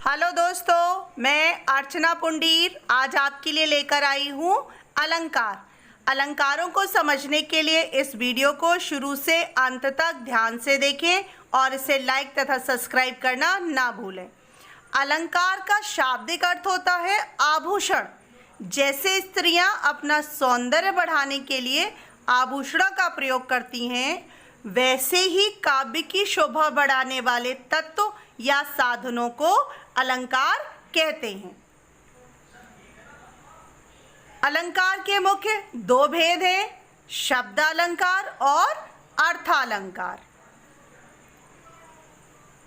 Hello दोस्तों, मैं अर्चना पुंडीर आज आपके लिए लेकर आई हूँ अलंकार। अलंकारों को समझने के लिए इस वीडियो को शुरू से अंत तक ध्यान से देखें और इसे लाइक तथा सब्सक्राइब करना ना भूलें। अलंकार का शाब्दिक अर्थ होता है आभूषण। जैसे स्त्रियां अपना सौंदर्य बढ़ाने के लिए आभूषणों का प्रयोग करती हैं, वैसे ही काव्य की शोभा बढ़ाने वाले तत्व या साधनों को अलंकार कहते हैं। अलंकार के मुख्य दो भेद हैं, शब्दालंकार और अर्थालंकार।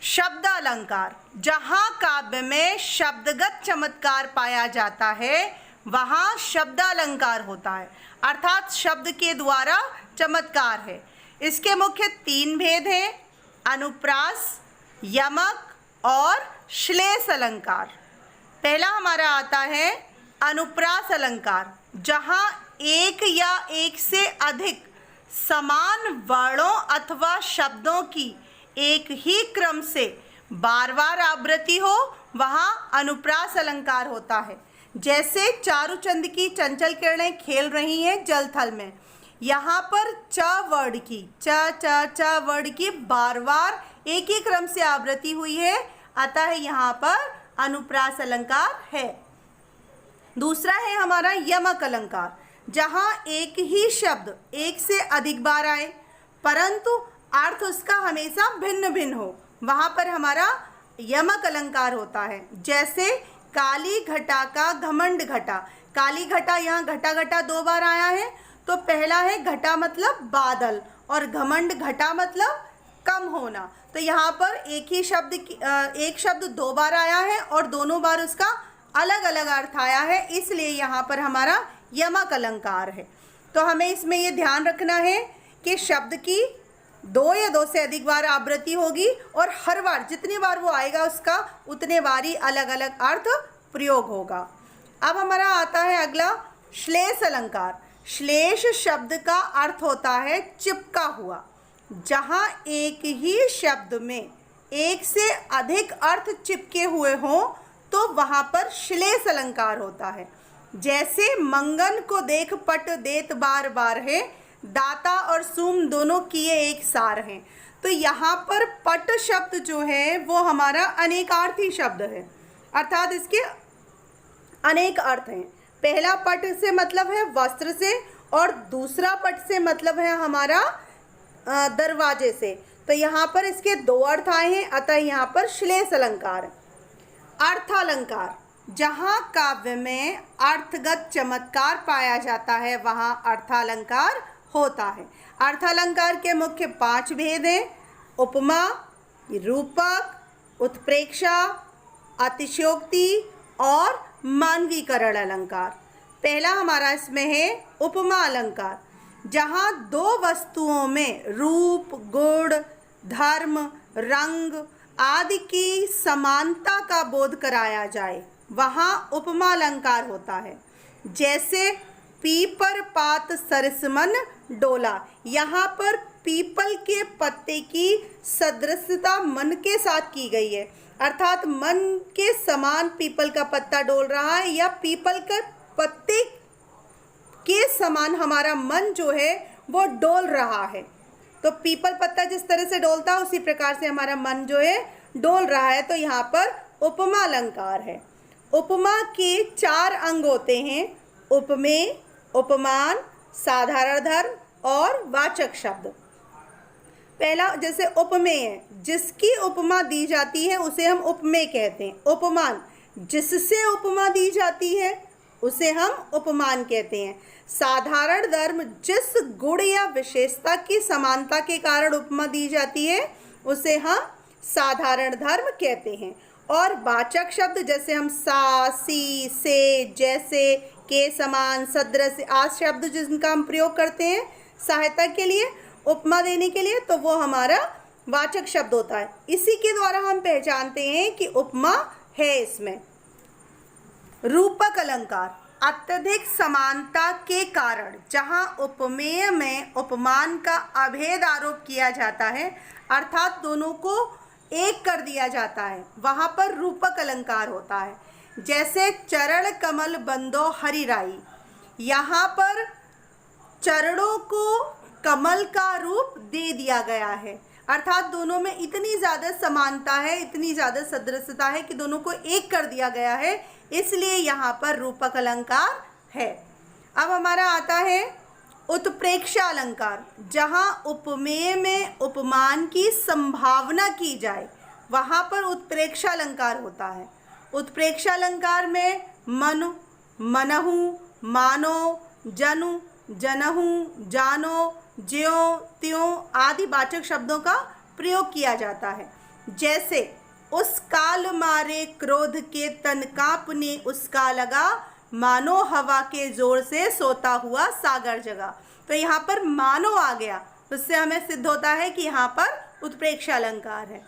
शब्दालंकार, जहाँ काव्य में शब्दगत चमत्कार पाया जाता है वहाँ शब्दालंकार होता है, अर्थात शब्द के द्वारा चमत्कार है। इसके मुख्य तीन भेद हैं, अनुप्रास, यमक और श्लेष अलंकार। पहला हमारा आता है अनुप्रास अलंकार, जहाँ एक या एक से अधिक समान वर्णों अथवा शब्दों की एक ही क्रम से बार बार आवृत्ति हो, वहाँ अनुप्रास अलंकार होता है। जैसे चारुचंद की चंचल किरणें खेल रही हैं जल थल में, यहाँ पर च वर्ड की च वर्ड की बार बार एक ही क्रम से आवृत्ति हुई है, अतः यहाँ पर अनुप्रास अलंकार है। दूसरा है हमारा यमक अलंकार, जहाँ एक ही शब्द एक से अधिक बार आए परंतु अर्थ उसका हमेशा भिन्न भिन्न हो, वहाँ पर हमारा यमक अलंकार होता है। जैसे काली घटा का घमंड घटा, काली घटा, यहाँ घटा घटा दो बार आया है, तो पहला है घटा मतलब बादल और घमंड घटा मतलब कम होना। तो यहाँ पर एक शब्द दो बार आया है और दोनों बार उसका अलग अलग अर्थ आया है, इसलिए यहाँ पर हमारा यमक अलंकार है। तो हमें इसमें ये ध्यान रखना है कि शब्द की दो या दो से अधिक बार आवृत्ति होगी और हर बार जितनी बार वो आएगा उसका उतने बार ही अलग अलग अर्थ प्रयोग होगा। अब हमारा आता है अगला श्लेष अलंकार। श्लेष शब्द का अर्थ होता है चिपका हुआ, जहाँ एक ही शब्द में एक से अधिक अर्थ चिपके हुए हों तो वहाँ पर श्लेष अलंकार होता है। जैसे मंगन को देख पट देत बार बार है, दाता और सुम दोनों किए एक सार हैं। तो यहाँ पर पट शब्द जो है वो हमारा अनेकार्थी शब्द है, अर्थात इसके अनेक अर्थ हैं। पहला पट से मतलब है वस्त्र से और दूसरा पट से मतलब है हमारा दरवाजे से। तो यहाँ पर इसके दो अर्थ आए हैं, अतः यहाँ पर श्लेष अलंकार। अर्थालंकार, जहाँ काव्य में अर्थगत चमत्कार पाया जाता है वहाँ अर्थालंकार होता है। अर्थालंकार के मुख्य पांच भेद हैं, उपमा, रूपक, उत्प्रेक्षा, अतिशयोक्ति और मानवीकरण अलंकार। पहला हमारा इसमें है उपमा अलंकार, जहाँ दो वस्तुओं में रूप, गुण, धर्म, रंग आदि की समानता का बोध कराया जाए, वहाँ उपमा अलंकार होता है। जैसे पीपर पात सरसमन डोला, यहाँ पर पीपल के पत्ते की सदृशता मन के साथ की गई है, अर्थात मन के समान पीपल का पत्ता डोल रहा है या पीपल के पत्ते के समान हमारा मन जो है वो डोल रहा है। तो पीपल पत्ता जिस तरह से डोलता है उसी प्रकार से हमारा मन जो है डोल रहा है, तो यहाँ पर उपमा अलंकार है। उपमा के चार अंग होते हैं, उपमेय, उपमान, साधारण धर्म और वाचक शब्द। पहला जैसे उपमेय है, जिसकी उपमा दी जाती है उसे हम उपमेय कहते हैं। उपमान, जिससे उपमा दी जाती है उसे हम उपमान कहते हैं। साधारण धर्म, जिस गुण या विशेषता की समानता के कारण उपमा दी जाती है उसे हम साधारण धर्म कहते हैं। और वाचक शब्द, जैसे हम सा, सी, से, जैसे, के समान, सदृश आदि शब्द जिनका हम प्रयोग करते हैं सहायता के लिए, उपमा देने के लिए, तो वो हमारा वाचक शब्द होता है। इसी के द्वारा हम पहचानते हैं कि उपमा है इसमें। रूपक अलंकार, अत्यधिक समानता के कारण जहाँ उपमेय में उपमान का अभेद आरोप किया जाता है, अर्थात दोनों को एक कर दिया जाता है, वहाँ पर रूपक अलंकार होता है। जैसे चरण कमल बंदो हरिराई, यहाँ पर चरणों को कमल का रूप दे दिया गया है, अर्थात दोनों में इतनी ज़्यादा समानता है, इतनी ज़्यादा सदृशता है कि दोनों को एक कर दिया गया है, इसलिए यहाँ पर रूपक अलंकार है। अब हमारा आता है उत्प्रेक्षा अलंकार, जहाँ उपमेय में उपमान की संभावना की जाए, वहाँ पर उत्प्रेक्षा अलंकार होता है। उत्प्रेक्षा अलंकार में मनु, मनहु, मानो, जनु, जनहु, जानो, ज्यों, त्यों आदि वाचक शब्दों का प्रयोग किया जाता है। जैसे उस काल मारे क्रोध के तन कांपने उसका लगा, मानो हवा के जोर से सोता हुआ सागर जगा। तो यहाँ पर मानो आ गया, उससे हमें सिद्ध होता है कि यहाँ पर उत्प्रेक्षा अलंकार है।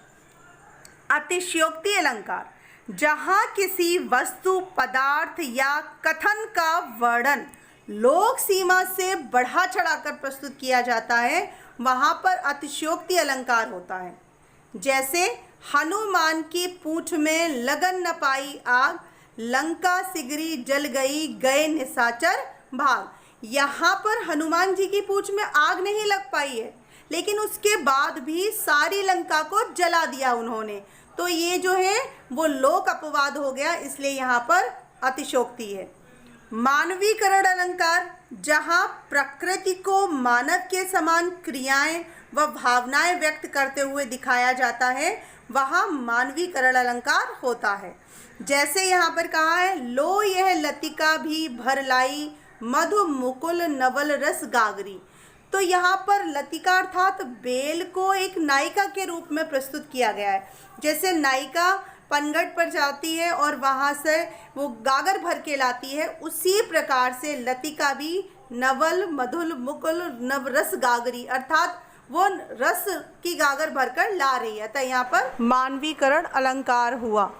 अतिशयोक्ति अलंकार, जहाँ किसी वस्तु, पदार्थ या कथन का वर्णन लोक सीमा से बढ़ा चढ़ाकर प्रस्तुत किया जाता है, वहाँ पर अतिशयोक्ति अलंकार होता है। जैसे हनुमान की पूंछ में लगन न पाई आग, लंका सिगरी जल गई गए निशाचर भाग। यहाँ पर हनुमान जी की पूंछ में आग नहीं लग पाई है, लेकिन उसके बाद भी सारी लंका को जला दिया उन्होंने, तो ये जो है वो लोक अपवाद हो गया, इसलिए यहाँ पर अतिशयोक्ति है। मानवीकरण अलंकार, जहाँ प्रकृति को मानव के समान क्रियाएं व भावनाएं व्यक्त करते हुए दिखाया जाता है, वहाँ मानवीकरण अलंकार होता है। जैसे यहाँ पर कहा है, लो यह लतिका भी भर लाई, मधु मुकुल नवल रस गागरी। तो यहाँ पर लतिका अर्थात बेल को एक नायिका के रूप में प्रस्तुत किया गया है। जैसे नायिका पनघट पर जाती है और वहाँ से वो गागर भर के लाती है, उसी प्रकार से लतिका भी नवल मधुल मुकुल नव रस गागरी, अर्थात वो रस की गागर भरकर ला रही है, तो यहाँ पर मानवीकरण अलंकार हुआ।